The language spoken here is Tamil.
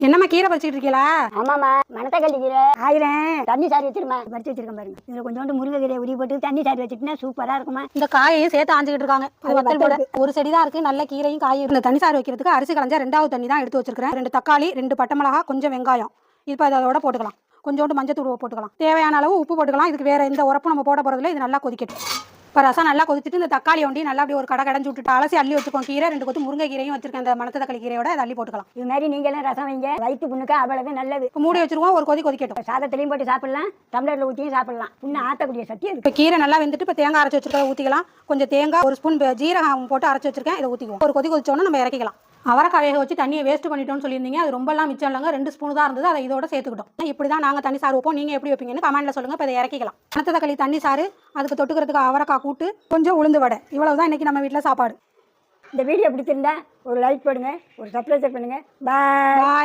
என்னம்மா கீரை பறிச்சுட்டு இருக்கீங்களா? ஆமாம்மா, மணத்தக்காளி கீரை 1000 தண்ணி சாரி வச்சிருமா. பறிச்சு வச்சிருக்கேன் பாருங்க. இதில் கொஞ்சோண்டு முருங்கை கீரை உரி போட்டு தண்ணி சாரி வச்சுட்டுனா சூப்பராக இருக்குமா. இந்த காயையும் சேர்த்து ஆஞ்சிக்கிட்டு இருக்காங்க. அது வத்தல் போட ஒரு செடி தான் இருக்கு. நல்ல கீரையும் காயும். இந்த தண்ணி சாறு வைக்கிறதுக்கு அரிசி களைஞ்சா 2வது தண்ணி தான் எடுத்து வச்சிருக்கேன். 2 தக்காளி, 2 பட்டை மிளகா, கொஞ்சம் வெங்காயம். இப்போ அதோட போட்டுக்கலாம். கொஞ்சோண்டு மஞ்சத்தூள் போட்டுக்கலாம். தேவையான அளவு உப்பு போட்டுக்கலாம். இதுக்கு வேற எந்த உரப்பும் நம்ம போட போறதில்ல. இது நல்லா கொதிக்கட்டும். இப்போ ரசம் நல்லா கொதிச்சுட்டு இந்த தக்காளி ஒண்டி நல்லா அப்படி ஒரு கடைஞ்சு விட்டுட்டு அலசி அள்ளி வச்சுக்கோம். கீரை 2 கொத்து முருங்கை கீரையும் வச்சிருக்கேன். இந்த மணத்தக்காளி கீரையோட அதை அள்ளி போட்டுக்கலாம். இது மாதிரி நீங்களும் ரசம் வைங்க. வயிற்று புண்ணுக்கு அவ்வளவு நல்லது. இப்போ மூடி வச்சிருவோம். ஒரு கொதிக்கட்டும். சாதத்திலையும் போட்டு சாப்பிடலாம், டம்ளரில் ஊற்றியும் சாப்பிடலாம். புண்ணு ஆற்றக்கூடிய சக்தி இருக்கு. இப்போ கீரை நல்லா வெந்துட்டு இப்போ தேங்காய் அரைச்சி வச்சிருக்கதை ஊற்றிக்கலாம். கொஞ்சம் தேங்காய், ஒரு ஸ்பூன் ஜீரகம் போட்டு அரைச்சி வச்சிருக்கேன். இதை ஊற்றிக்குவோம். ஒரு கொதிச்சோன்னா நம்ம இறக்கிக்கலாம். அவரைக்காய் வேக வச்சு தண்ணியை வேஸ்ட் பண்ணிட்டோம்னு சொல்லியிருந்தீங்க. அது ரொம்பலாம் மிச்சம் இல்லைங்க. 2 ஸ்பூன் தான் இருந்தது. அதை இதோட சேர்த்துக்கிட்டோம். இப்படி தான் நாங்கள் தண்ணி சாறு வைப்போம். நீங்கள் எப்படி வைப்பீங்கன்னு கமெண்ட்டில் சொல்லுங்கள். இப்போ இதை இறக்கிக்கலாம். மணத்தக்காளி தண்ணி சாறு, அதுக்கு தொட்டுக்கிறதுக்கு அவரைக்காய் கூட்டு, கொஞ்சம் உளுந்து வடை. இவ்வளவு தான் இன்றைக்கி நம்ம வீட்டில் சாப்பாடு. இந்த வீடியோ பிடிச்சிருந்தா ஒரு லைக் பண்ணுங்கள், ஒரு சப்ஸ்கிரைப் பண்ணுங்கள். பாய்.